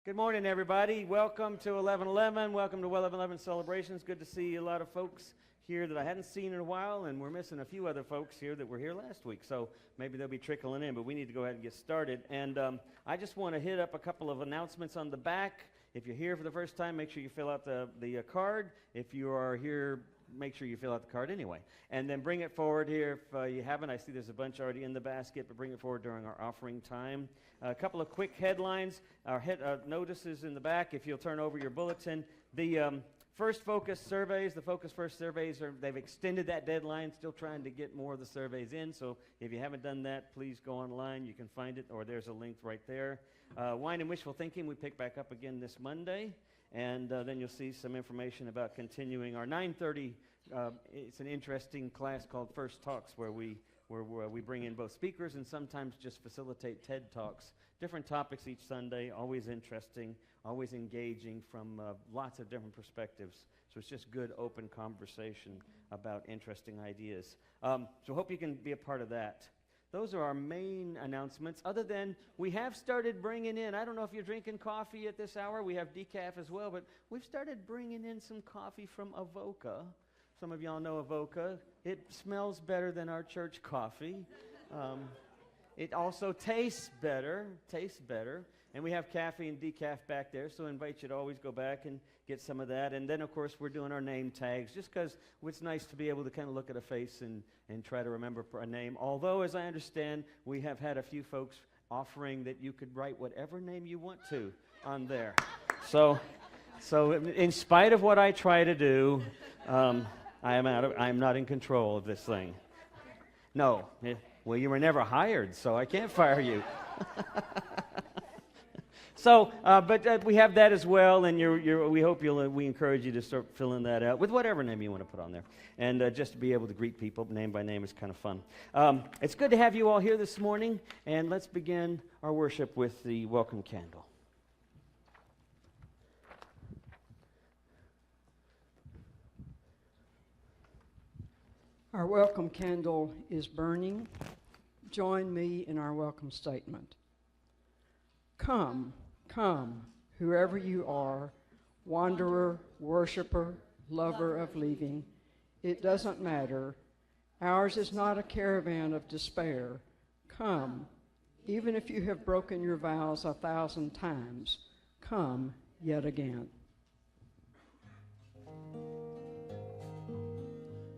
Good morning, everybody. Welcome to 1111. Welcome to 1111 Celebrations. Good to see a lot of folks here that I hadn't seen in a while, and we're missing a few other folks here that were here last week, so maybe they'll be trickling in, but we need to go ahead and get started. And I just want to hit up a couple of announcements on the back. If you're here for the first time, make sure you fill out the card. If you are here, make sure you fill out the card anyway. And then bring it forward here if you haven't. I see there's a bunch already in the basket, but bring it forward during our offering time. A couple of quick headlines. Our notices in the back, if you'll turn over your bulletin. The First Focus surveys, the Focus First surveys, they've extended that deadline, still trying to get more of the surveys in. So if you haven't done that, please go online. You can find it, or there's a link right there. Wine and Wishful Thinking, we pick back up again this Monday. And then you'll see some information about continuing our 9:30. It's an interesting class called First Talks, where we bring in both speakers and sometimes just facilitate TED Talks. Different topics each Sunday, always interesting, always engaging from lots of different perspectives. So it's just good, open conversation about interesting ideas. So hope you can be a part of that. Those are our main announcements, other than we have started bringing in, I don't know if you're drinking coffee at this hour, we have decaf as well, but we've started bringing in some coffee from Avoca. Some of y'all know Avoca. It smells better than our church coffee. It also tastes better, and we have caffeine decaf back there, so I invite you to always go back and get some of that. And then, of course, we're doing our name tags, just because it's nice to be able to kind of look at a face and try to remember a name. Although, as I understand, we have had a few folks offering that you could write whatever name you want to on there. So in spite of what I try to do, I'm not in control of this thing. No. Well, you were never hired, so I can't fire you. So, but we have that as well, and we encourage you to start filling that out with whatever name you want to put on there, and just to be able to greet people name by name is kind of fun. It's good to have you all here this morning, and let's begin our worship with the welcome candle. Our welcome candle is burning. Join me in our welcome statement. Come, come, whoever you are, wanderer, worshiper, lover of leaving, it doesn't matter. Ours is not a caravan of despair. Come, even if you have broken your vows 1,000 times, come yet again.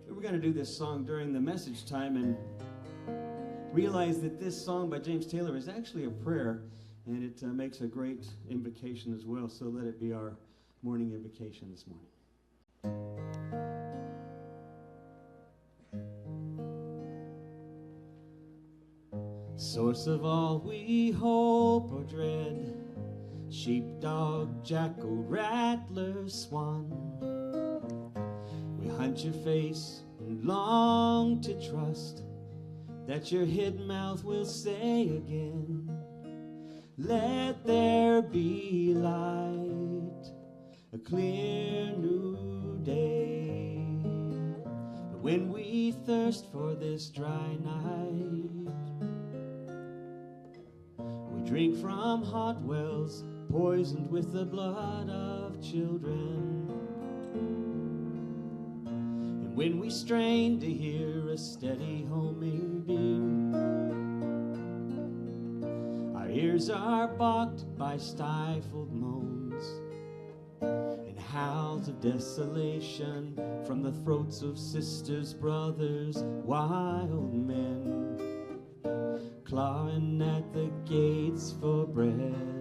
We're going to do this song during the message time and realize that this song by James Taylor is actually a prayer, and it makes a great invocation as well, so let it be our morning invocation this morning. Source of all we hope or dread, sheepdog, jackal, rattler, swan, we hunt your face and long to trust that your hidden mouth will say again, let there be light, a clear new day. But when we thirst for this dry night, we drink from hot wells poisoned with the blood of children. And when we strain to hear a steady homing beat, our ears are balked by stifled moans and howls of desolation from the throats of sisters, brothers, wild men, clawing at the gates for bread.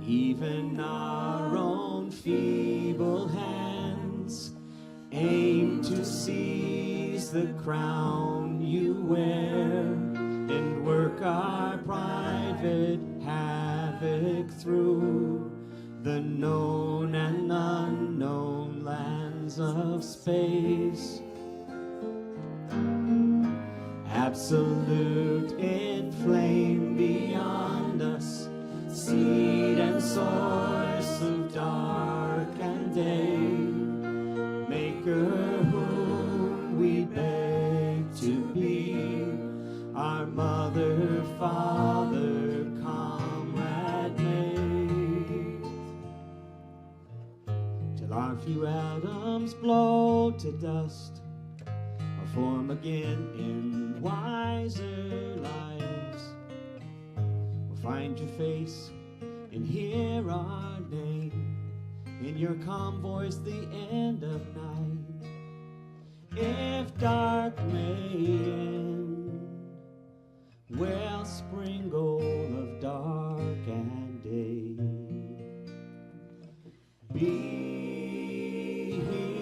Even our own feeble hands aim to seize the crown you wear and work our private havoc through the known and unknown lands of space. Absolute in flame beyond us, seed and source of dark and day, maker whom we beg to be, our mother, father, come. dreams blow to dust or form again in wiser lives. We'll find your face and hear our name in your calm voice, the end of night. If dark may end, wellspring gold of dark and day. Be here,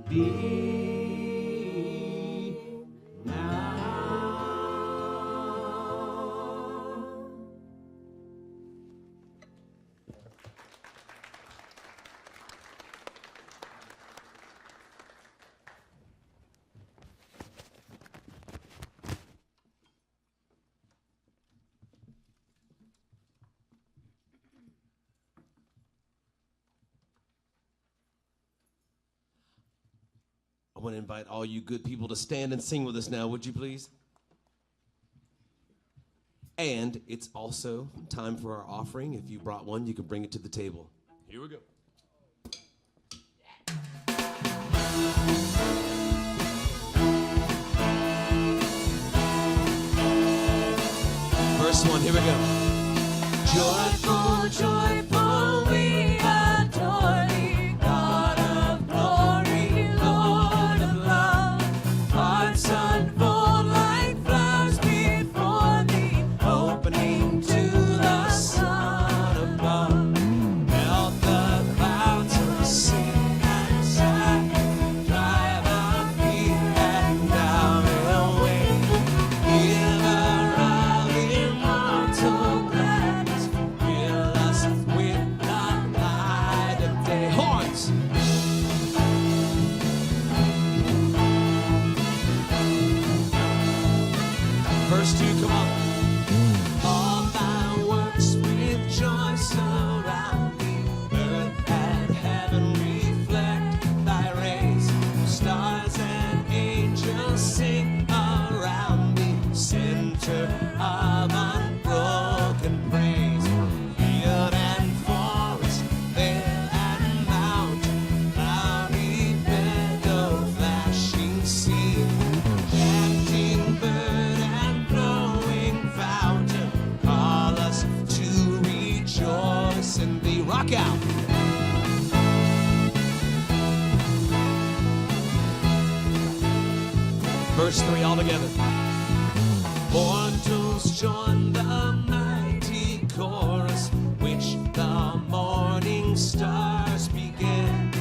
be now. I want to invite all you good people to stand and sing with us now, would you please? And it's also time for our offering. If you brought one, you can bring it to the table. Here we go. First one, here we go. Joyful, joyful, we adore thee, God of glory, Lord of love. Hearts unfold like flowers before thee, opening to the sun above. Melt the clouds and sing and sigh, drive our feet and down away. Give our immortal gladness, fill us with the light of day. Horns! Verse 2, come on. All thy works with joy surround thee. Earth and heaven reflect thy rays. Stars and angels sing around thee. Center of unbroken praise. Field and forest, vale and mountain, cloudy meadow, flashing sea. Chanting bird and flowing fountain, call us to rejoice in thee. Rock out. Verse 3 all together. Mortals join the mighty chorus, which the morning stars began.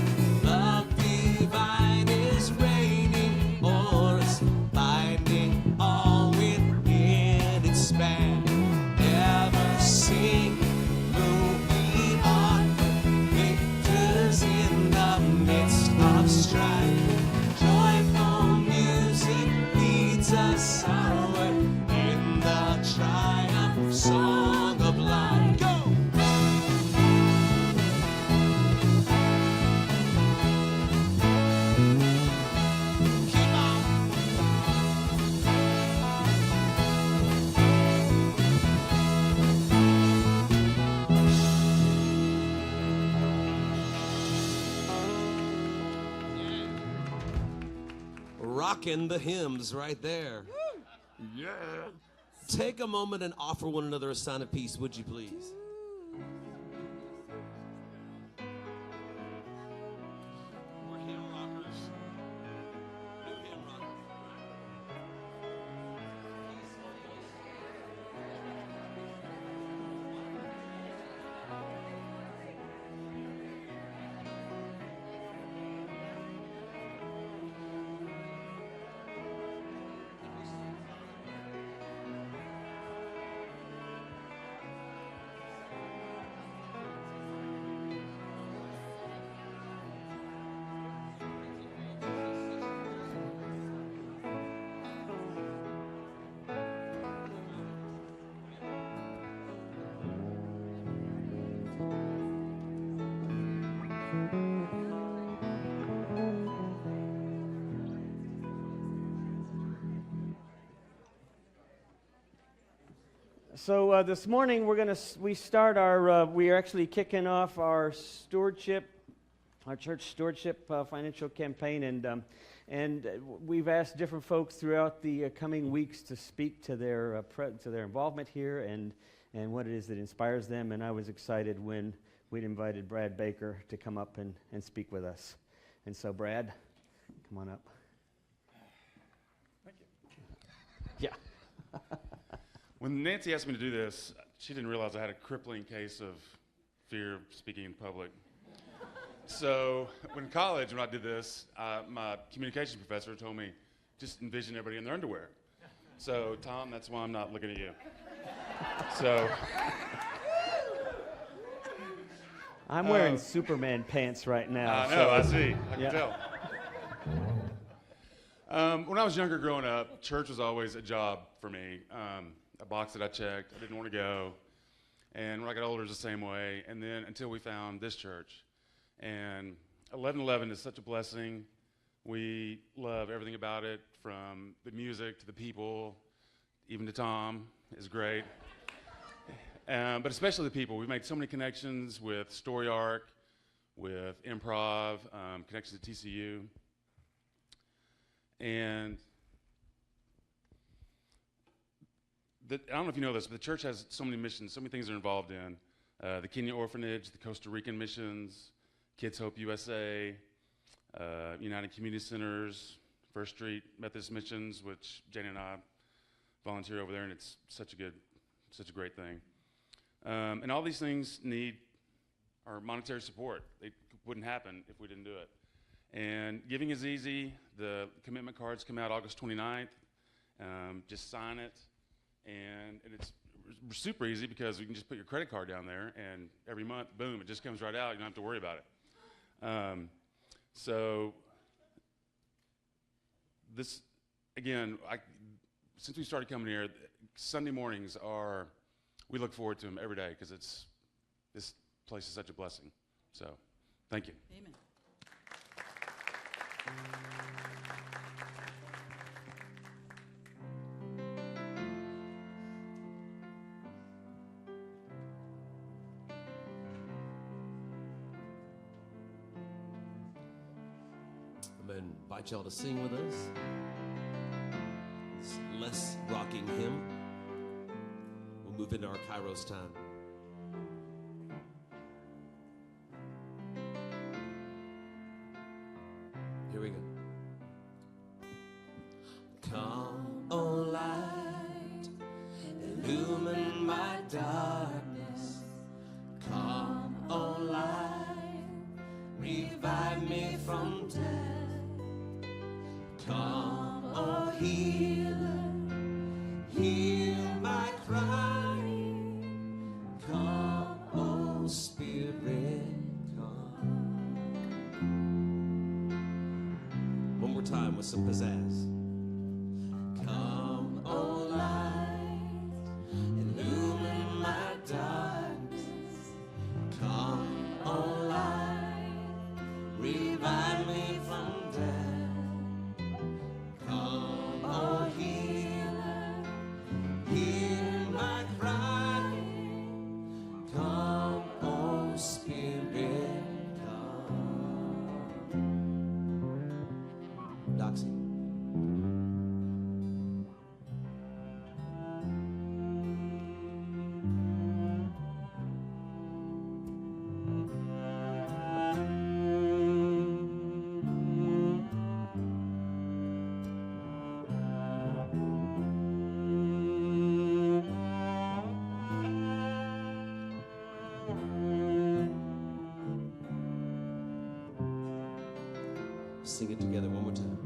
Love divine is reigning o'er us, binding all within its span. Ever sing, moving on, victors in the midst of strife. Joyful music leads us onward in the triumph song of life. Go! Keep on. Rocking the hymns right there. Yeah. Take a moment and offer one another a sign of peace, would you please? We're hymn rockers. New hymn rockers. So this morning we are actually kicking off our stewardship our church stewardship financial campaign, and we've asked different folks throughout the coming weeks to speak to their involvement here and what it is that inspires them. And I was excited when we'd invited Brad Baker to come up and speak with us. And so, Brad, come on up. Thank you. Yeah. When Nancy asked me to do this, she didn't realize I had a crippling case of fear of speaking in public. So in college, when I did this, my communications professor told me, just envision everybody in their underwear. So, Tom, that's why I'm not looking at you. So. I'm wearing Superman pants right now. I know, I see. I can Yeah. tell. When I was younger growing up, church was always a job for me. A box that I checked. I didn't want to go. And when I got older, it was the same way. And then until we found this church. And 1111 is such a blessing. We love everything about it, from the music to the people, even to Tom is great. But especially the people. We've made so many connections with Story Arc, with Improv, connections to TCU. And I don't know if you know this, but the church has so many missions, so many things they're involved in. The Kenya Orphanage, the Costa Rican missions, Kids Hope USA, United Community Centers, First Street Methodist Missions, which Jane and I volunteer over there, and it's such a great thing. And all these things need our monetary support. They wouldn't happen if we didn't do it. And giving is easy. The commitment cards come out August 29th. Just sign it. And it's super easy because you can just put your credit card down there, and every month, boom, it just comes right out. You don't have to worry about it. So this, again, since we started coming here, Sunday mornings we look forward to them every day because this place is such a blessing. So thank you. Amen. I'm going to invite y'all to sing with us. This less rocking hymn. We'll move into our Kairos time. Here we go. Come, O light, illumine my darkness. Come, O light, revive me from death. Come, O healer, heal my crying. Come, O Spirit, come. One more time with some pizzazz. Come, O light, illumine my darkness. Come, O light, revive me from death. Come, O healer, hear my cry. Come, O Spirit, come. Doxy. Sing it together one more time.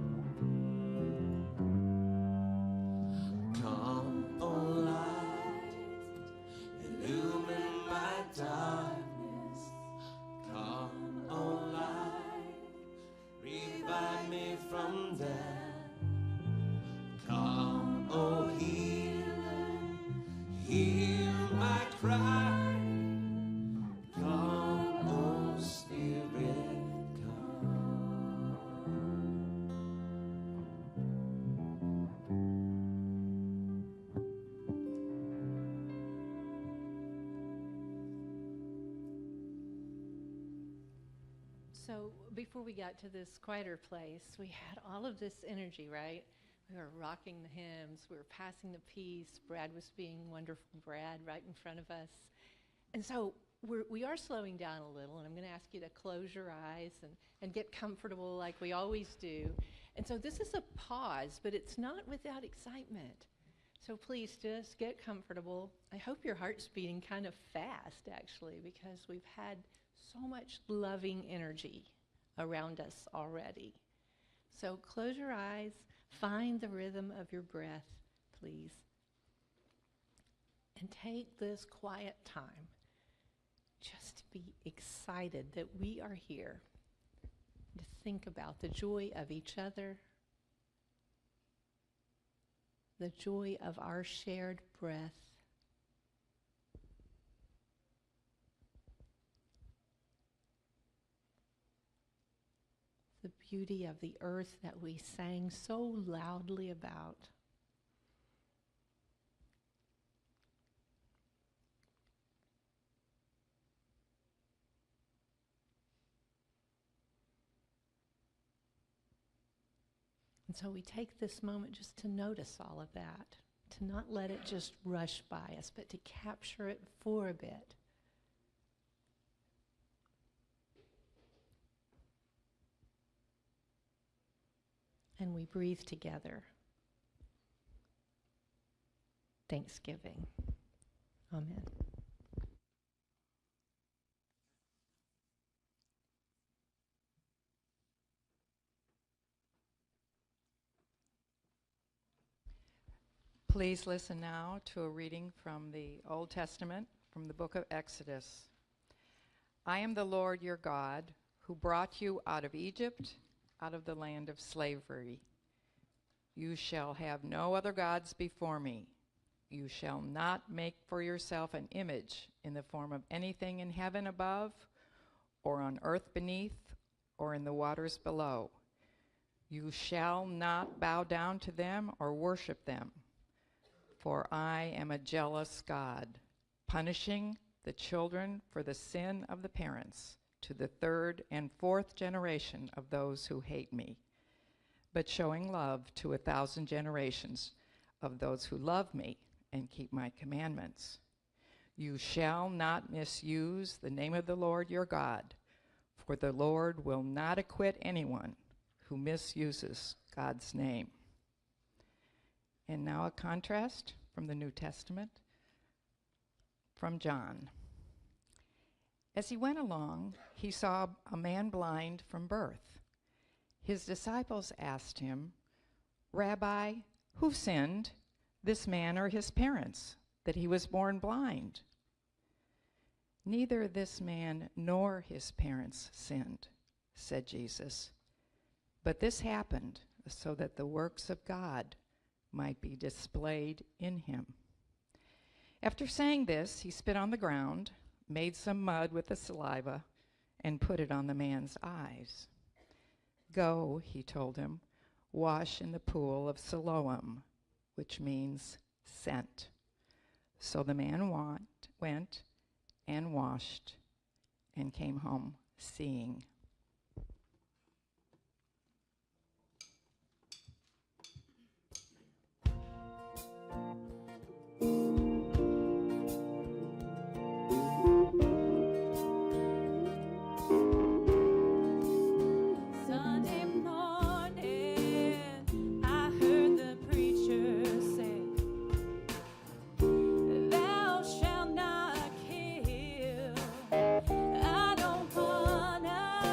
Come, O light, illumine my darkness. Come, O light, revive me from death. Come, O healer, hear my cry. Come, O Spirit, come. So before we got to this quieter place, we had all of this energy, right? We were rocking the hymns. We were passing the peace. Brad was being wonderful Brad right in front of us. And so we are slowing down a little, and I'm going to ask you to close your eyes and get comfortable like we always do. And so this is a pause, but it's not without excitement. So please just get comfortable. I hope your heart's beating kind of fast, actually, because we've had so much loving energy around us already. So close your eyes, find the rhythm of your breath, please. And take this quiet time just to be excited that we are here, to think about the joy of each other, the joy of our shared breath, the beauty of the earth that we sang so loudly about. And so we take this moment just to notice all of that, to not let it just rush by us, but to capture it for a bit. And we breathe together. Thanksgiving. Amen. Please listen now to a reading from the Old Testament, from the book of Exodus. I am the Lord your God, who brought you out of Egypt, out of the land of slavery. You shall have no other gods before me. You shall not make for yourself an image in the form of anything in heaven above, or on earth beneath, or in the waters below. You shall not bow down to them or worship them. For I am a jealous God, punishing the children for the sin of the parents to the third and fourth generation of those who hate me, but showing love to 1,000 generations of those who love me and keep my commandments. You shall not misuse the name of the Lord your God, for the Lord will not acquit anyone who misuses God's name. And now a contrast from the New Testament, from John. As he went along, he saw a man blind from birth. His disciples asked him, Rabbi, who sinned, this man or his parents, that he was born blind? Neither this man nor his parents sinned, said Jesus. But this happened so that the works of God might be displayed in him. After saying this, he spit on the ground, made some mud with the saliva, and put it on the man's eyes. Go, he told him, wash in the pool of Siloam, which means sent. So the man went and washed and came home seeing. Sunday morning, I heard the preacher say, "Thou shalt not kill." I don't wanna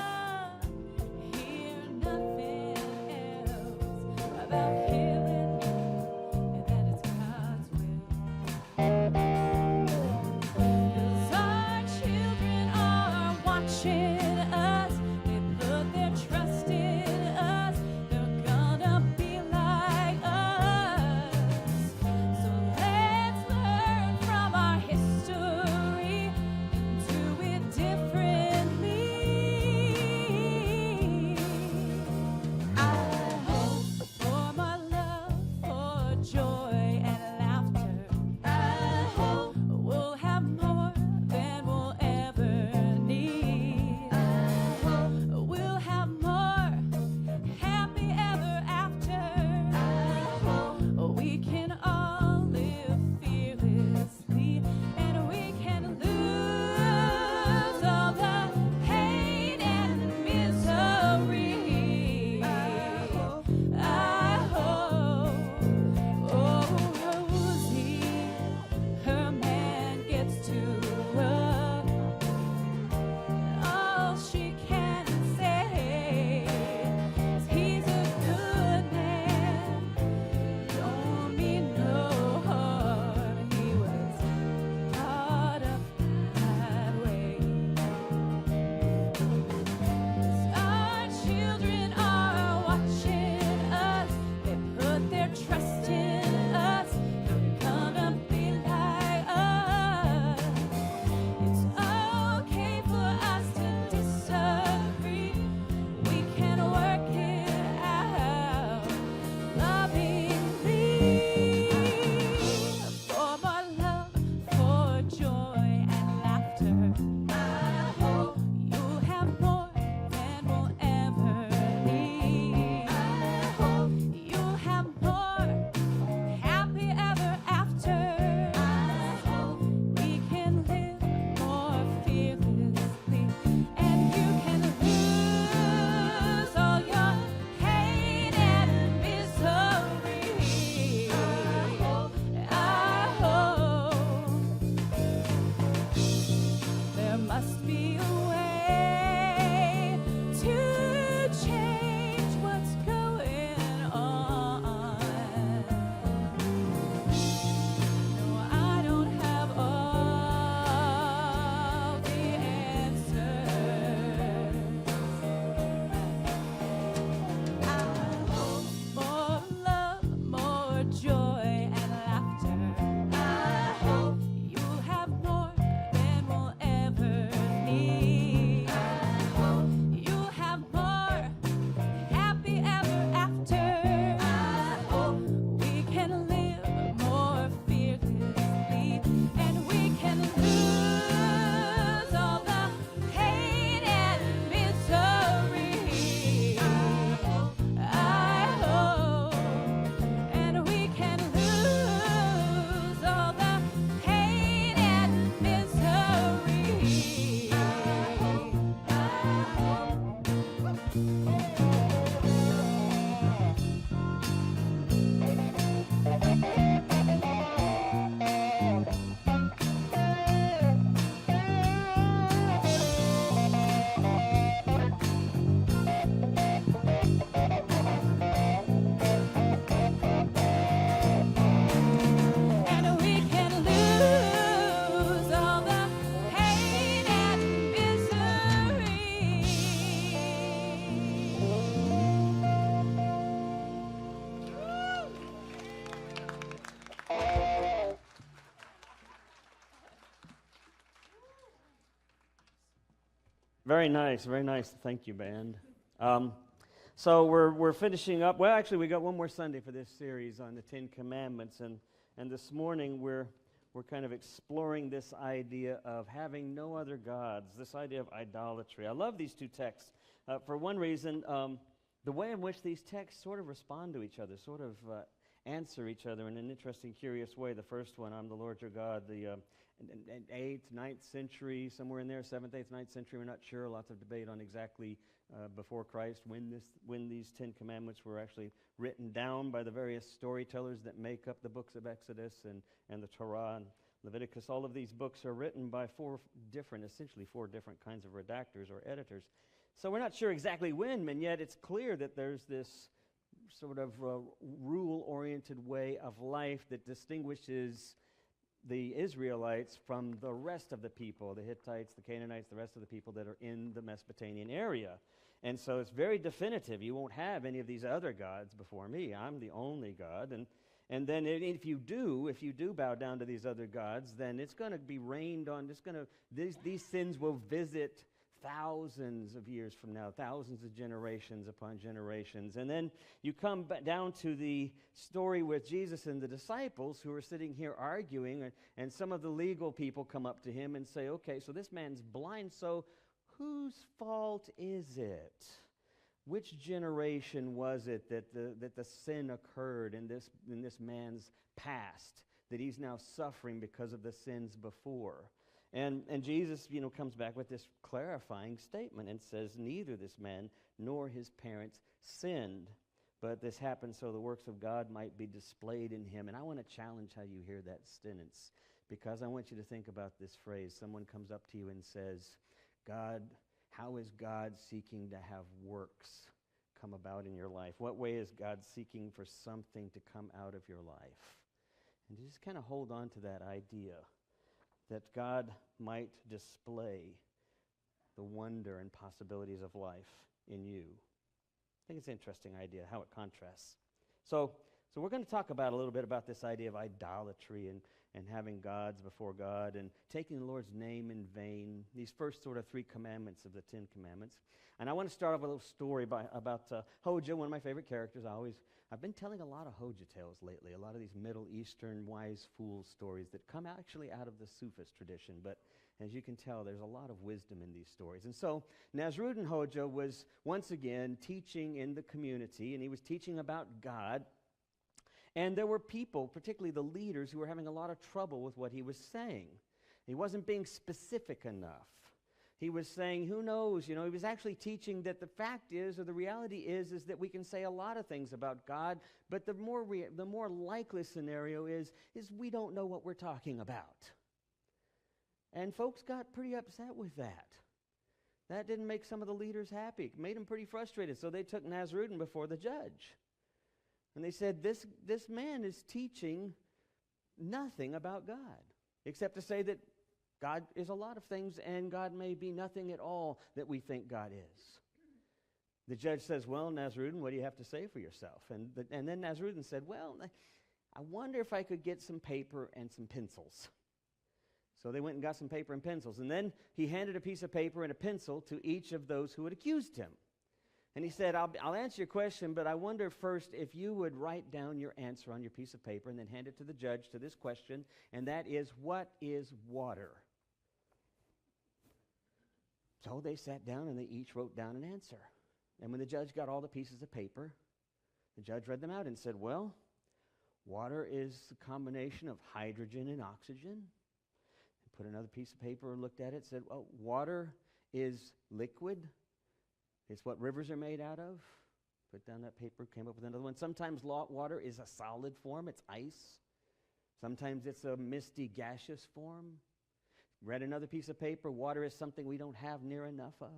Very nice, very nice. Thank you, band. So we're finishing up. Well, actually, we got one more Sunday for this series on the Ten Commandments, and this morning we're kind of exploring this idea of having no other gods, this idea of idolatry. I love these two texts. For one reason, the way in which these texts sort of respond to each other, sort of answer each other in an interesting, curious way. The first one, I'm the Lord your God, the 8th, 9th century, somewhere in there, 7th, 8th, 9th century, we're not sure. Lots of debate on exactly before Christ when these Ten Commandments were actually written down by the various storytellers that make up the books of Exodus and the Torah and Leviticus. All of these books are written by essentially four different kinds of redactors or editors. So we're not sure exactly when, and yet it's clear that there's this sort of rule-oriented way of life that distinguishes the Israelites from the rest of the people, the Hittites, the Canaanites, the rest of the people that are in the Mesopotamian area. And so it's very definitive. You won't have any of these other gods before me. I'm the only God. And then if you do bow down to these other gods, then it's going to be rained on. These sins will visit thousands of years from now, thousands of generations upon generations. And then you come down to the story with Jesus and the disciples who are sitting here arguing, and some of the legal people come up to him and say, okay, so this man's blind, so whose fault is it? Which generation was it that the sin occurred in this man's past, that he's now suffering because of the sins before? And Jesus, comes back with this clarifying statement and says, neither this man nor his parents sinned, but this happened so the works of God might be displayed in him. And I want to challenge how you hear that sentence, because I want you to think about this phrase. Someone comes up to you and says, how is God seeking to have works come about in your life? What way is God seeking for something to come out of your life? And just kind of hold on to that idea that God might display the wonder and possibilities of life in you. I think it's an interesting idea, how it contrasts. So we're going to talk about a little bit about this idea of idolatry and having gods before God and taking the Lord's name in vain, these first sort of 3 commandments of the 10 commandments. And I want to start off with a little story about Hoja, one of my favorite characters. I've been telling a lot of Hoja tales lately, a lot of these Middle Eastern wise fool stories that come actually out of the Sufist tradition. But as you can tell, there's a lot of wisdom in these stories. And so Nasruddin Hoja was once again teaching in the community, and he was teaching about God. And there were people, particularly the leaders, who were having a lot of trouble with what he was saying. He wasn't being specific enough. He was saying, who knows, he was actually teaching that the fact is, or the reality is that we can say a lot of things about God, but the more likely scenario is we don't know what we're talking about. And folks got pretty upset with that. That didn't make some of the leaders happy. It made them pretty frustrated. So they took Nasruddin before the judge. And they said, this man is teaching nothing about God, except to say that God is a lot of things, and God may be nothing at all that we think God is. The judge says, well, Nasruddin, what do you have to say for yourself? And then Nasruddin said, well, I wonder if I could get some paper and some pencils. So they went and got some paper and pencils. And then he handed a piece of paper and a pencil to each of those who had accused him. And he said, I'll answer your question, but I wonder first if you would write down your answer on your piece of paper and then hand it to the judge to this question, and that is, what is water? So they sat down and they each wrote down an answer. And when the judge got all the pieces of paper, the judge read them out and said, well, water is a combination of hydrogen and oxygen. He put another piece of paper and looked at it and said, well, water is liquid. It's what rivers are made out of. Put down that paper, came up with another one. Sometimes water is a solid form, it's ice. Sometimes it's a misty gaseous form. Read another piece of paper, water is something we don't have near enough of.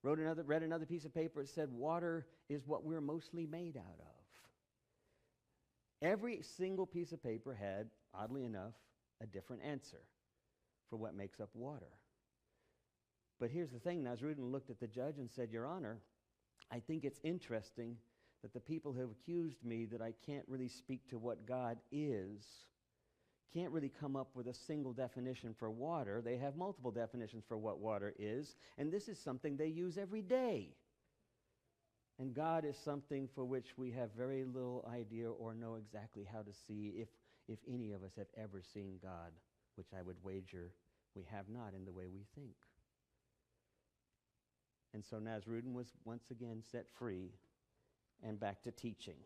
Read another piece of paper, it said water is what we're mostly made out of. Every single piece of paper had, oddly enough, a different answer for what makes up water. But here's the thing, Nasruddin looked at the judge and said, Your Honor, I think it's interesting that the people who have accused me that I can't really speak to what God is can't really come up with a single definition for water. They have multiple definitions for what water is, and this is something they use every day. And God is something for which we have very little idea or know exactly how to see, if any of us have ever seen God, which I would wager we have not in the way we think. And so Nasrudin was once again set free and back to teaching,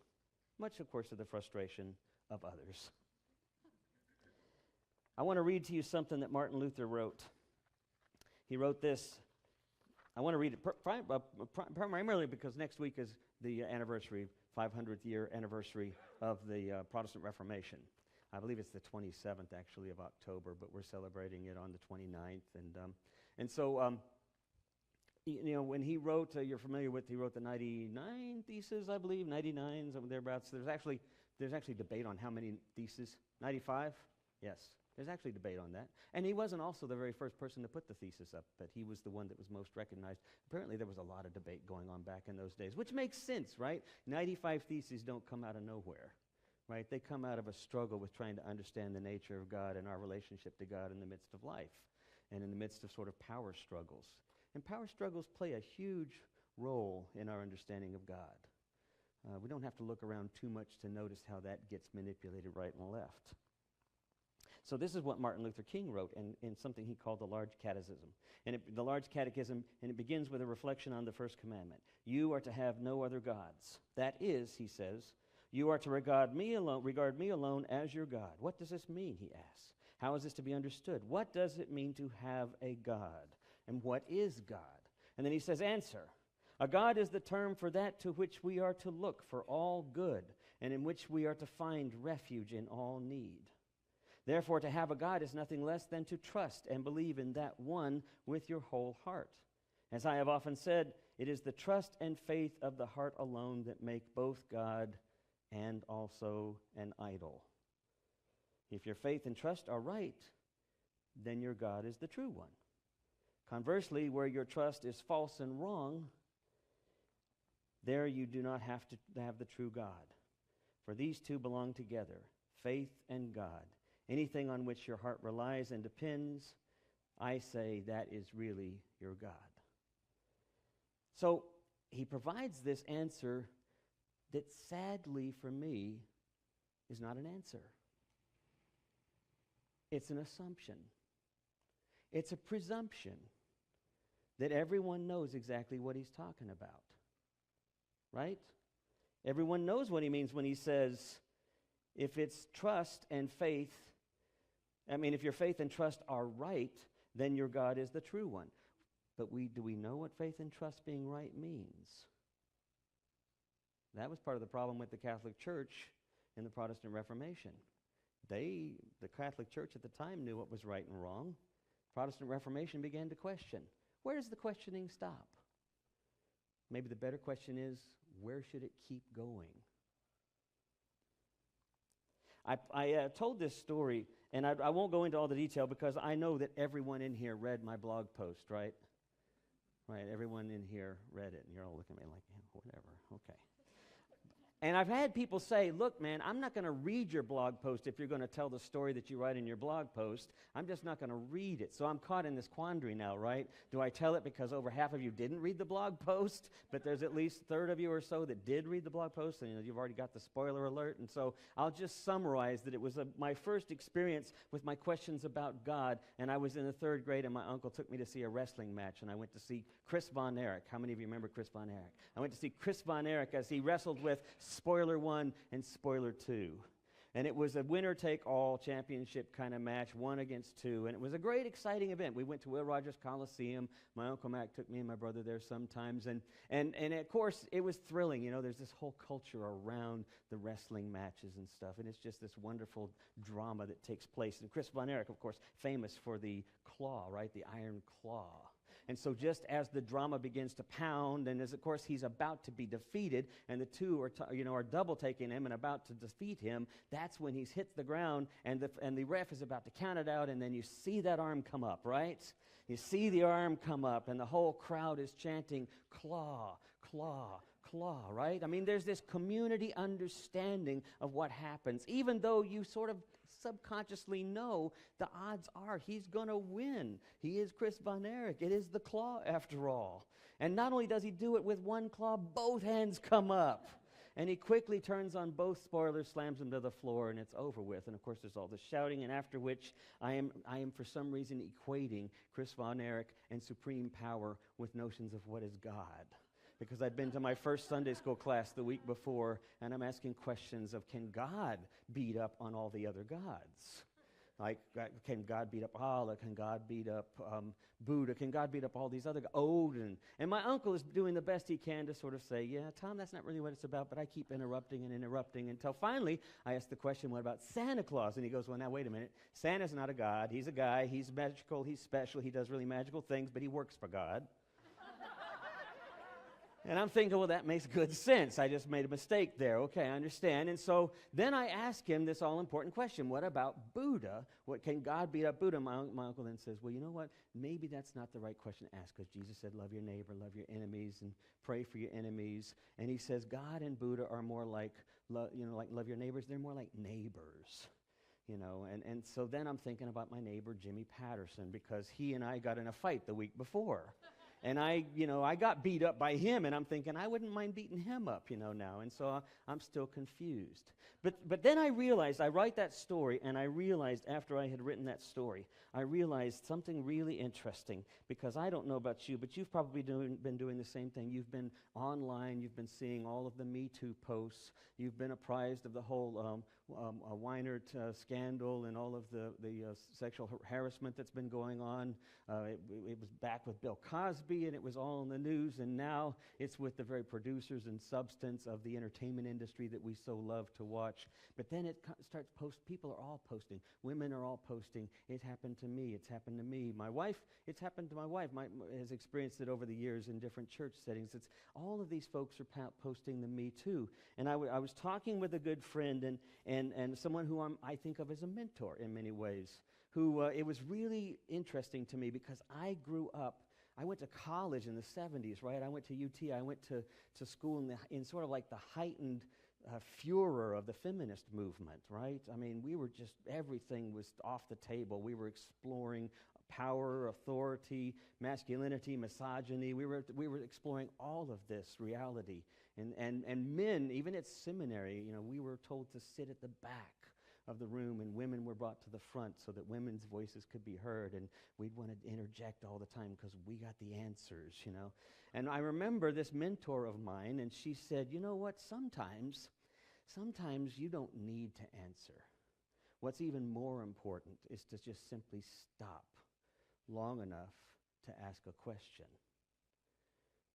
much, of course, to the frustration of others. I want to read to you something that Martin Luther wrote. He wrote this. I want to read it primarily because next week is the anniversary, 500th year anniversary of the Protestant Reformation. I believe it's the 27th, actually, of October, but we're celebrating it on the 29th. And so, you know, when he wrote, you're familiar with, he wrote the 99 Theses, I believe, 99, something thereabouts. There's actually debate on how many theses. 95? Yes. There's actually debate on that. And he wasn't also the very first person to put the thesis up, but he was the one that was most recognized. Apparently there was a lot of debate going on back in those days, which makes sense, right? 95 theses don't come out of nowhere, right? They come out of a struggle with trying to understand the nature of God and our relationship to God in the midst of life and in the midst of sort of power struggles. And power struggles play a huge role in our understanding of God. We don't have to look around too much to notice how that gets manipulated right and left. So this is what Martin Luther King wrote in something he called the Large Catechism. And the Large Catechism, and it begins with a reflection on the first commandment. You are to have no other gods. That is, he says, you are to regard me alone as your God. What does this mean, he asks. How is this to be understood? What does it mean to have a God? And what is God? And then he says, answer. A God is the term for that to which we are to look for all good, and in which we are to find refuge in all need. Therefore, to have a God is nothing less than to trust and believe in that one with your whole heart. As I have often said, it is the trust and faith of the heart alone that make both God and also an idol. If your faith and trust are right, then your God is the true one. Conversely, where your trust is false and wrong, there you do not have to have the true God. For these two belong together, faith and God. Anything on which your heart relies and depends, I say that is really your God. So he provides this answer that sadly for me is not an answer. It's an assumption. It's a presumption that everyone knows exactly what he's talking about. Right? Everyone knows what he means when he says, if it's trust and faith, if your faith and trust are right, then your God is the true one. But do we know what faith and trust being right means? That was part of the problem with the Catholic Church in the Protestant Reformation. The Catholic Church at the time knew what was right and wrong. Protestant Reformation began to question. Where does the questioning stop? Maybe the better question is, where should it keep going? I told this story, and I won't go into all the detail because I know that everyone in here read my blog post, right? Right, everyone in here read it, and you're all looking at me like, yeah, whatever, okay. And I've had people say, look, man, I'm not going to read your blog post if you're going to tell the story that you write in your blog post. I'm just not going to read it. So I'm caught in this quandary now, right? Do I tell it because over half of you didn't read the blog post, but there's at least a third of you or so that did read the blog post, and you've already got the spoiler alert. And so I'll just summarize that it was my first experience with my questions about God, and I was in the third grade, and my uncle took me to see a wrestling match, and I went to see Chris Von Erich. How many of you remember Chris Von Erich? I went to see Chris Von Erich as he wrestled with Spoiler 1 and Spoiler 2. And it was a winner-take-all championship kind of match, 1 against 2. And it was a great, exciting event. We went to Will Rogers Coliseum. My Uncle Mac took me and my brother there sometimes. And of course, it was thrilling. You know, there's this whole culture around the wrestling matches and stuff. And it's just this wonderful drama that takes place. And Chris Von Erich, of course, famous for the claw, right? The iron claw. And so just as the drama begins to pound, and as, of course, he's about to be defeated, and the two are double taking him and about to defeat him, that's when he's hit the ground, and the ref is about to count it out, and then you see that arm come up, right? You see the arm come up, and the whole crowd is chanting, claw, claw, claw, right? I mean, there's this community understanding of what happens, even though you sort of subconsciously know the odds are he's going to win. He is Chris Von Erich. It is the claw after all. And not only does he do it with one claw, both hands come up. And he quickly turns on both spoilers, slams them to the floor, and it's over with. And of course, there's all the shouting, and after which I am for some reason equating Chris Von Erich and supreme power with notions of what is God. Because I'd been to my first Sunday school class the week before, and I'm asking questions of, can God beat up on all the other gods? Like, can God beat up Allah? Can God beat up Buddha? Can God beat up all these other guys? Odin. And my uncle is doing the best he can to sort of say, yeah, Tom, that's not really what it's about, but I keep interrupting until finally I asked the question, what about Santa Claus? And he goes, well, now, wait a minute. Santa's not a god. He's a guy. He's magical. He's special. He does really magical things, but he works for God. And I'm thinking, well, that makes good sense. I just made a mistake there. Okay, I understand. And so then I ask him this all-important question. What about Buddha? What, can God beat up Buddha? My uncle then says, well, you know what? Maybe that's not the right question to ask, because Jesus said, love your neighbor, love your enemies, and pray for your enemies. And he says God and Buddha are more like, like love your neighbors. They're more like neighbors. And so then I'm thinking about my neighbor, Jimmy Patterson, because he and I got in a fight the week before. And I got beat up by him, and I'm thinking, I wouldn't mind beating him up, now. And so I'm still confused. But then I realized, I write that story, and I realized after I had written that story, I realized something really interesting, because I don't know about you, but you've probably been doing the same thing. You've been online, you've been seeing all of the Me Too posts, you've been apprised of the whole Weinert scandal and all of the sexual harassment that's been going on. It was back with Bill Cosby, and it was all in the news, and now it's with the very producers and substance of the entertainment industry that we so love to watch. But then it starts people are all posting. Women are all posting. It happened to me. It's happened to me. My wife, it's happened to my wife. Has experienced it over the years in different church settings. It's all of these folks are posting the Me Too. And I was talking with a good friend and someone who I think of as a mentor in many ways, who it was really interesting to me because I grew up, I went to college in the 70s, right? I went to UT. I went to school in sort of like the heightened furor of the feminist movement, right? I mean, we were just, everything was off the table. We were exploring power, authority, masculinity, misogyny. We were exploring all of this reality. And men, even at seminary, we were told to sit at the back of the room, and women were brought to the front so that women's voices could be heard, and we'd want to interject all the time because we got the answers, And I remember this mentor of mine, and she said, you know what, sometimes you don't need to answer. What's even more important is to just simply stop long enough to ask a question.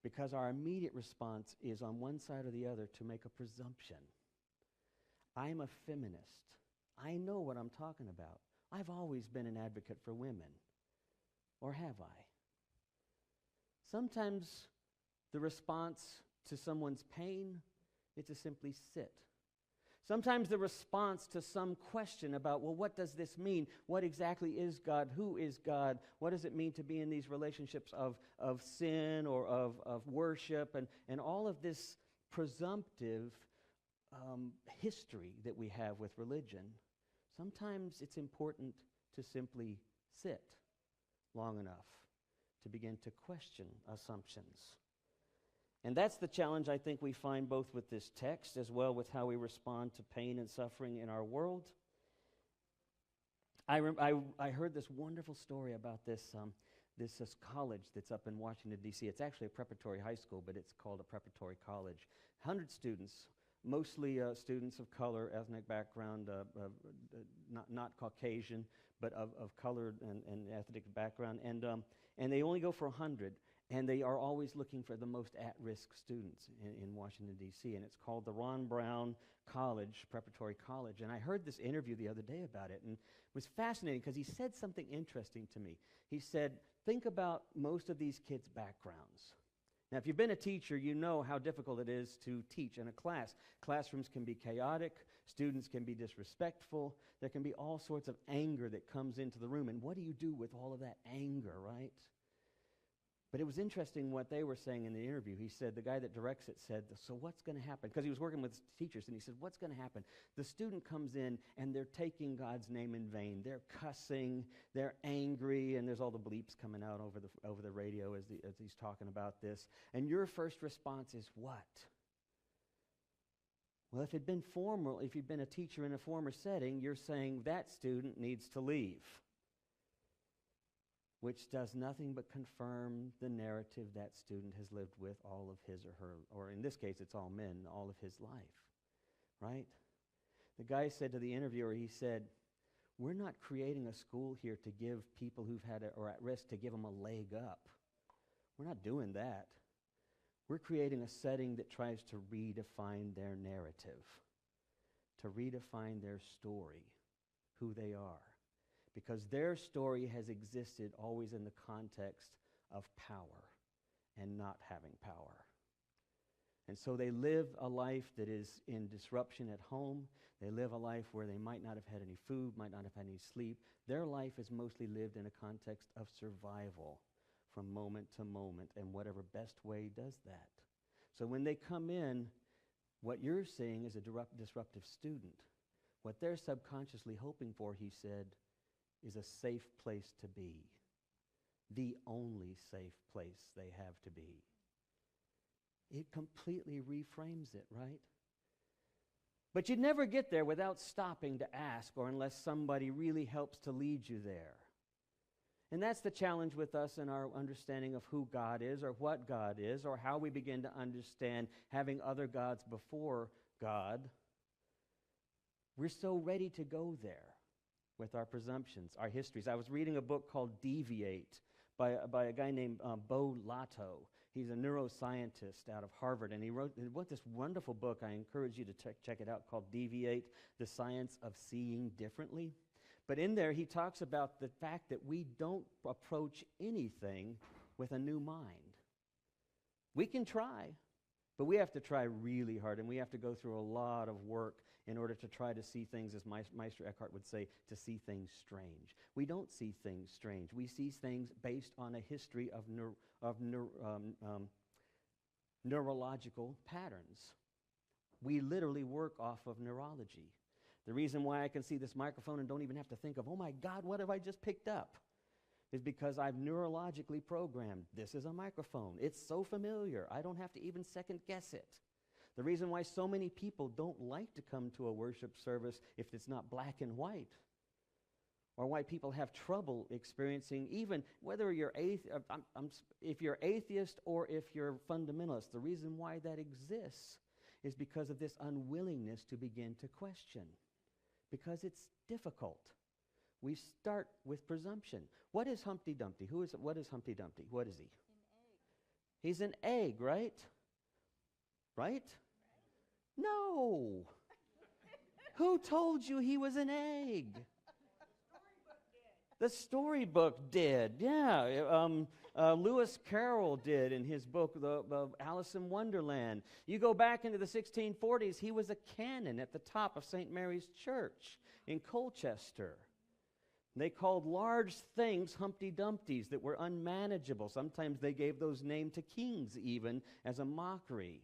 Because our immediate response is on one side or the other to make a presumption. I'm a feminist. I know what I'm talking about. I've always been an advocate for women. Or have I? Sometimes the response to someone's pain is to simply sit. Sometimes the response to some question about, well, what does this mean? What exactly is God? Who is God? What does it mean to be in these relationships of sin or of worship and all of this presumptive history that we have with religion? Sometimes it's important to simply sit long enough to begin to question assumptions. And that's the challenge I think we find both with this text as well with how we respond to pain and suffering in our world. I heard this wonderful story about this college that's up in Washington, D.C. It's actually a preparatory high school, but it's called a preparatory college. 100 students, mostly students of color, ethnic background, not Caucasian, but of colored and ethnic background. And they only go for 100. And they are always looking for the most at-risk students in Washington, D.C., and it's called the Ron Brown College, Preparatory College. And I heard this interview the other day about it, and it was fascinating because he said something interesting to me. He said, think about most of these kids' backgrounds. Now, if you've been a teacher, you know how difficult it is to teach in a class. Classrooms can be chaotic. Students can be disrespectful. There can be all sorts of anger that comes into the room. And what do you do with all of that anger, right? But it was interesting what they were saying in the interview. He said, the guy that directs it said, so what's going to happen? Because he was working with teachers, and he said, what's going to happen? The student comes in, and they're taking God's name in vain. They're cussing, they're angry, and there's all the bleeps coming out over the radio as he's talking about this. And your first response is what? Well, if you'd been a teacher in a former setting, you're saying that student needs to leave, which does nothing but confirm the narrative that student has lived with all of his or her, or in this case, it's all men, all of his life, right? The guy said to the interviewer, he said, we're not creating a school here to give people who've had or at risk, to give them a leg up. We're not doing that. We're creating a setting that tries to redefine their narrative, to redefine their story, who they are. Because their story has existed always in the context of power and not having power. And so they live a life that is in disruption at home. They live a life where they might not have had any food, might not have had any sleep. Their life is mostly lived in a context of survival from moment to moment, and whatever best way does that. So when they come in, what you're seeing is a disruptive student. What they're subconsciously hoping for, he said, is a safe place to be. The only safe place they have to be. It completely reframes it, right? But you'd never get there without stopping to ask, or unless somebody really helps to lead you there. And that's the challenge with us in our understanding of who God is, or what God is, or how we begin to understand having other gods before God. We're so ready to go there with our presumptions, our histories. I was reading a book called Deviate by a guy named Bo Lato. He's a neuroscientist out of Harvard, and he wrote this wonderful book. I encourage you to check it out, called Deviate, The Science of Seeing Differently. But in there, he talks about the fact that we don't approach anything with a new mind. We can try, but we have to try really hard, and we have to go through a lot of work in order to try to see things, as Meister Eckhart would say, to see things strange. We don't see things strange. We see things based on a history of neurological patterns. We literally work off of neurology. The reason why I can see this microphone and don't even have to think of, oh my God, what have I just picked up? Is because I've neurologically programmed, this is a microphone. It's so familiar, I don't have to even second guess it. The reason why so many people don't like to come to a worship service if it's not black and white, or why people have trouble experiencing, even whether you're if you're atheist or if you're fundamentalist, the reason why that exists is because of this unwillingness to begin to question. Because it's difficult. We start with presumption. What is Humpty Dumpty? What is Humpty Dumpty? What is he? An egg. He's an egg, right? Right? No. Who told you he was an egg? The storybook did. Yeah. Lewis Carroll did in his book, Alice in Wonderland. You go back into the 1640s, he was a canon at the top of St. Mary's Church in Colchester. They called large things Humpty Dumpties that were unmanageable. Sometimes they gave those names to kings even as a mockery.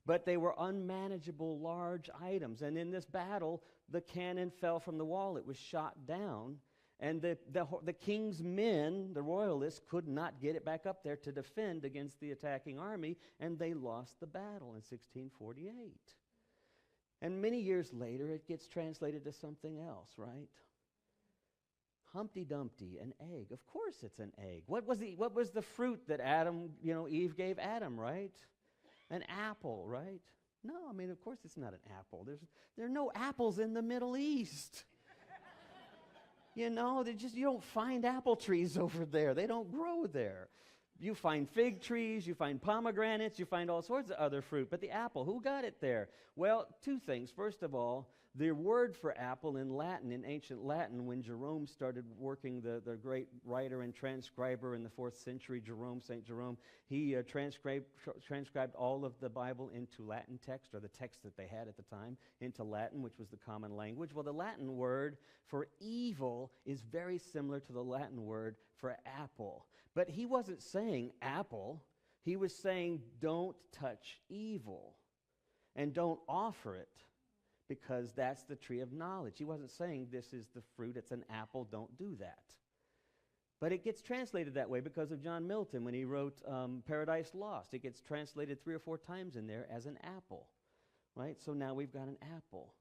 But they were unmanageable large items. And in this battle, the cannon fell from the wall. It was shot down. And the king's men, the royalists, could not get it back up there to defend against the attacking army, and they lost the battle in 1648. And many years later, it gets translated to something else, right? Humpty Dumpty, an egg. Of course it's an egg. What was the fruit that Eve gave Adam, right? An apple, right? No, I mean, of course it's not an apple. There are no apples in the Middle East. You don't find apple trees over there. They don't grow there. You find fig trees, you find pomegranates, you find all sorts of other fruit. But the apple, who got it there? Well, two things. First of all, The word for apple in Latin, in ancient Latin, when Jerome started working, the great writer and transcriber in the 4th century, St. Jerome, he transcribed all of the Bible into Latin text, or the text that they had at the time, into Latin, which was the common language. Well, the Latin word for evil is very similar to the Latin word for apple. But he wasn't saying apple. He was saying don't touch evil and don't offer it, because that's the tree of knowledge. He wasn't saying this is the fruit, it's an apple, don't do that. But it gets translated that way because of John Milton when he wrote Paradise Lost. It gets translated 3 or 4 times in there as an apple, right? So now we've got an apple.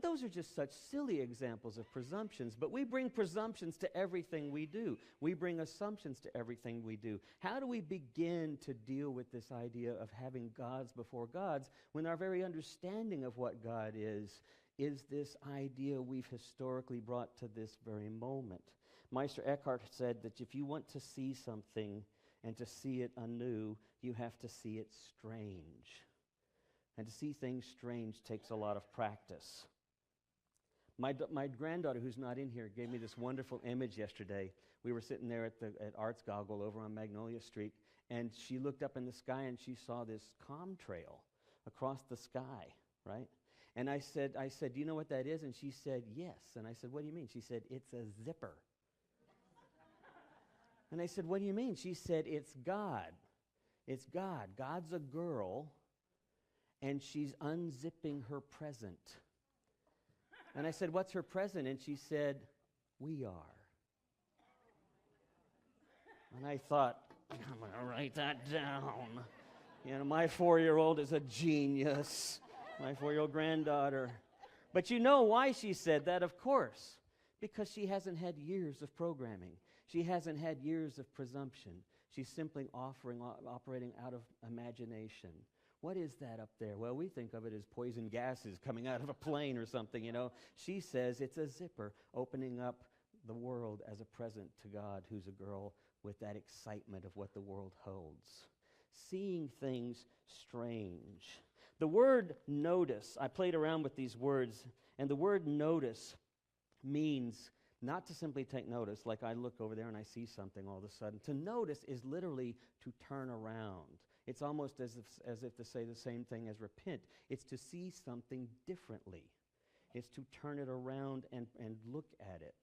Those are just such silly examples of presumptions, but we bring presumptions to everything we do. We bring assumptions to everything we do. How do we begin to deal with this idea of having gods before gods when our very understanding of what God is this idea we've historically brought to this very moment? Meister Eckhart said that if you want to see something and to see it anew, you have to see it strange. And to see things strange takes a lot of practice. My granddaughter, who's not in here, gave me this wonderful image yesterday. We were sitting there at Arts Goggle over on Magnolia Street, and she looked up in the sky and she saw this contrail across the sky, right? And I said, do you know what that is? And she said, yes. And I said, what do you mean? She said, it's a zipper. And I said, what do you mean? She said, it's God. It's God. God's a girl, and she's unzipping her present. And I said, what's her present? And she said, we are. And I thought, I'm going to write that down. You know, my 4-year-old is a genius. My 4-year-old granddaughter. But you know why she said that, of course. Because she hasn't had years of programming. She hasn't had years of presumption. She's simply operating out of imagination. What is that up there? Well, we think of it as poison gases coming out of a plane or something, you know. She says it's a zipper opening up the world as a present to God, who's a girl with that excitement of what the world holds. Seeing things strange. The word notice, I played around with these words, and the word notice means not to simply take notice, like I look over there and I see something all of a sudden. To notice is literally to turn around. It's almost as if to say the same thing as repent. It's to see something differently. It's to turn it around and look at it,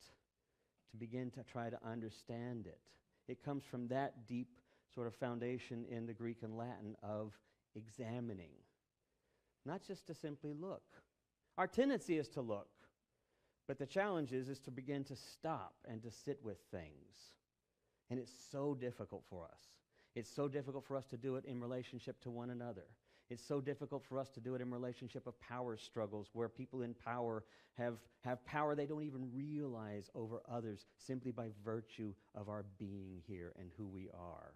to begin to try to understand it. It comes from that deep sort of foundation in the Greek and Latin of examining, not just to simply look. Our tendency is to look, but the challenge is to begin to stop and to sit with things. And it's so difficult for us. It's so difficult for us to do it in relationship to one another. It's so difficult for us to do it in relationship of power struggles, where people in power have power they don't even realize over others simply by virtue of our being here and who we are.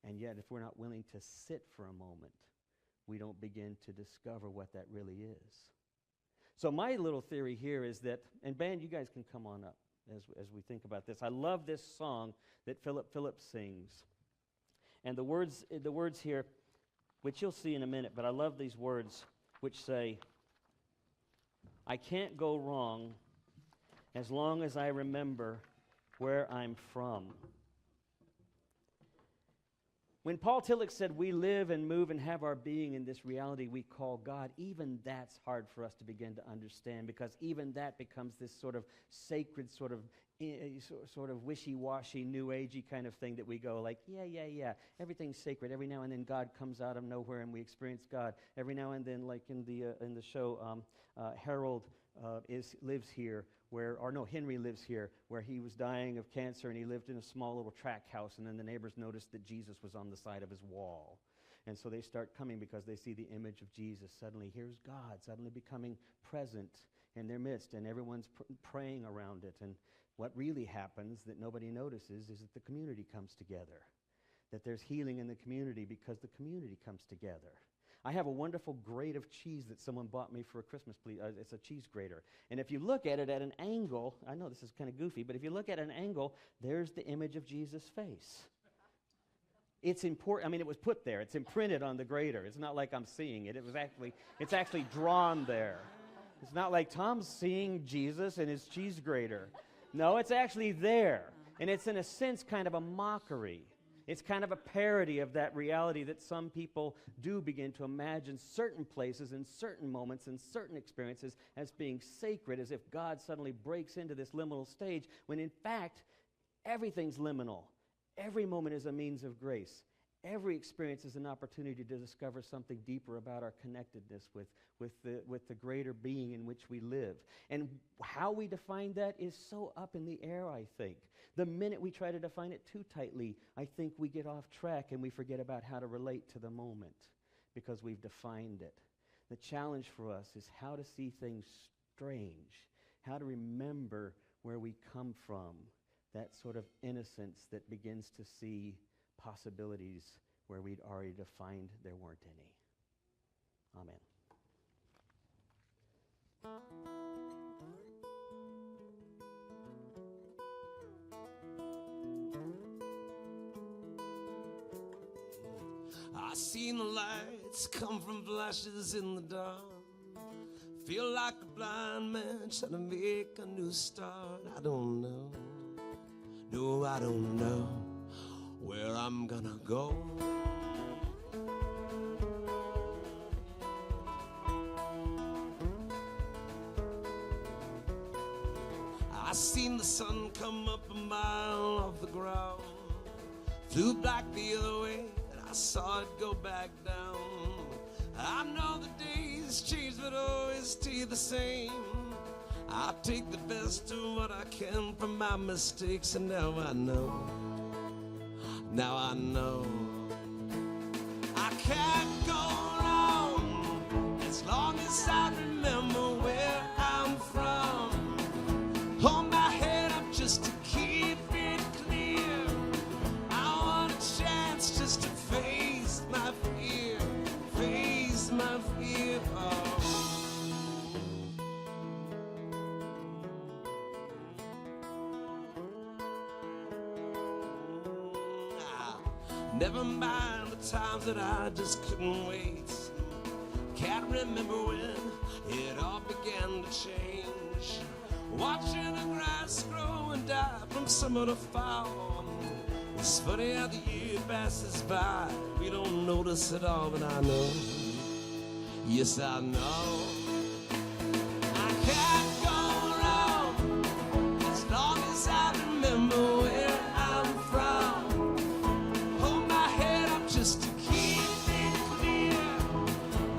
And yet, if we're not willing to sit for a moment, we don't begin to discover what that really is. So my little theory here is that, and band, you guys can come on up as we think about this. I love this song that Philip Phillips sings. And the words here, which you'll see in a minute, but I love these words which say, I can't go wrong as long as I remember where I'm from. When Paul Tillich said we live and move and have our being in this reality we call God, even that's hard for us to begin to understand, because even that becomes this sort of sacred, sort of wishy-washy, new agey kind of thing that we go like, yeah, everything's sacred. Every now and then God comes out of nowhere and we experience God. Every now and then, like in the show, Harold lives here, Henry lives here, where he was dying of cancer, and he lived in a small little tract house, and then the neighbors noticed that Jesus was on the side of his wall. And so they start coming because they see the image of Jesus. Suddenly, here's God suddenly becoming present in their midst, and everyone's praying around it. And what really happens that nobody notices is that the community comes together, that there's healing in the community because the community comes together. I have a wonderful grate of cheese that someone bought me for a Christmas plea. It's a cheese grater. And if you look at it at an angle, I know this is kind of goofy, but if you look at an angle, there's the image of Jesus' face. it's important. I mean, it was put there. It's imprinted on the grater. It's not like I'm seeing it. It's actually drawn there. It's not like Tom's seeing Jesus in his cheese grater. No, it's actually there. And it's in a sense kind of a mockery. It's kind of a parody of that reality that some people do begin to imagine certain places and certain moments and certain experiences as being sacred, as if God suddenly breaks into this liminal stage, when in fact, everything's liminal. Every moment is a means of grace. Every experience is an opportunity to discover something deeper about our connectedness with the greater being in which we live. And how we define that is so up in the air, I think. The minute we try to define it too tightly, I think we get off track and we forget about how to relate to the moment because we've defined it. The challenge for us is how to see things strange, how to remember where we come from, that sort of innocence that begins to see possibilities where we'd already defined there weren't any. Amen. I seen the lights come from flashes in the dark. Feel like a blind man trying to make a new start. I don't know. No, I don't know where I'm gonna go. I seen the sun come up a mile off the ground, flew back the other way, and I saw it go back down. I know the days change, but always stay the same. I take the best of what I can from my mistakes, and now I know. Now I know I can't go wrong as long as I remember where I'm from. Hold my head up just to keep it clear. I want a chance just to face my fear, face my fear. Never mind the times that I just couldn't wait. Can't remember when it all began to change. Watching the grass grow and die from summer to fall. It's funny how the year passes by. We don't notice it all, but I know. Yes, I know. I can't go wrong as long as I remember where I'm from. Just to keep it clear,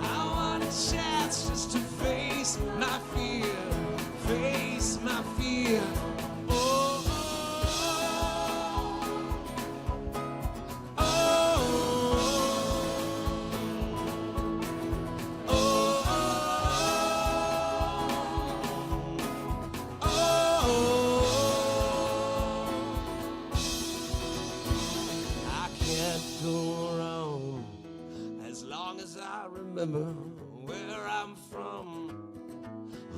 I want a chance just to face my fear, face my fear. Oh, oh, oh, oh, oh. I can't go as long as I remember where I'm from.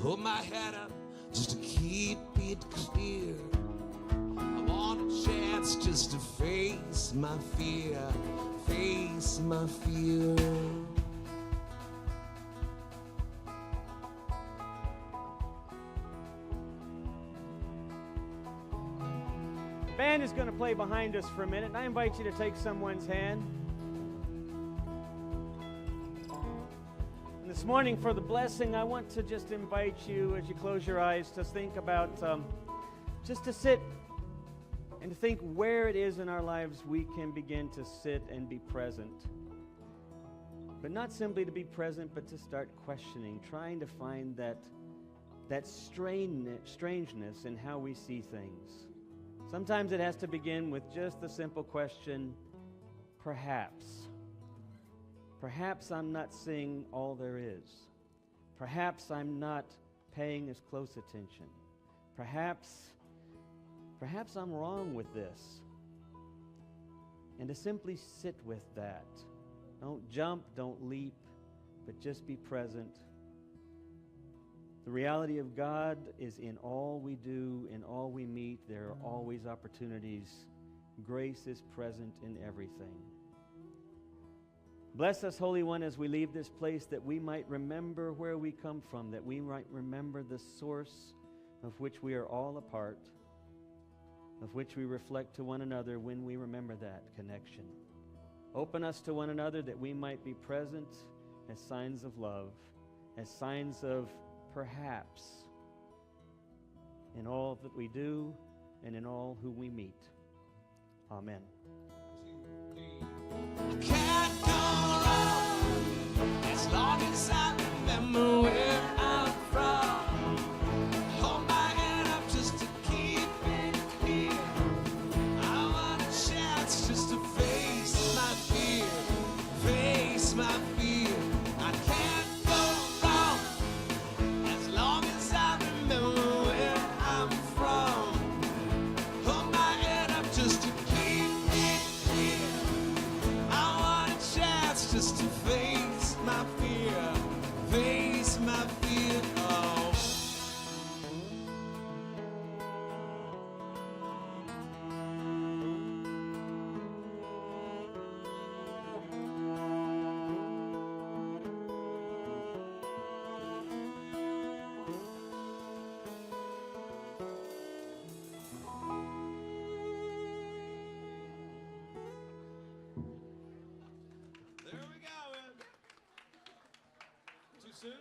Hold my head up just to keep it clear. I want a chance just to face my fear, face my fear. The band is going to play behind us for a minute, and I invite you to take someone's hand. This morning, for the blessing, I want to just invite you, as you close your eyes, to think about, just to sit and to think where it is in our lives we can begin to sit and be present. But not simply to be present, but to start questioning, trying to find that strangeness in how we see things. Sometimes it has to begin with just the simple question, perhaps. Perhaps I'm not seeing all there is. Perhaps I'm not paying as close attention. Perhaps I'm wrong with this. And to simply sit with that. Don't jump, don't leap, but just be present. The reality of God is in all we do, in all we meet. There are always opportunities Grace is present in everything. Bless us, Holy One, as we leave this place, that we might remember where we come from, that we might remember the source of which we are all a part, of which we reflect to one another when we remember that connection. Open us to one another that we might be present as signs of love, as signs of perhaps in all that we do and in all who we meet. Amen. Can't go wrong as long as I remember where I'm from. Hold my head up just to keep it here. I want a chance just to face my fear, face my fear. I can't go wrong as long as I remember where I'm from. Hold my head up just to keep it here. I want a chance just to face my fear, face my fear. Oh. There we go, man. Too soon?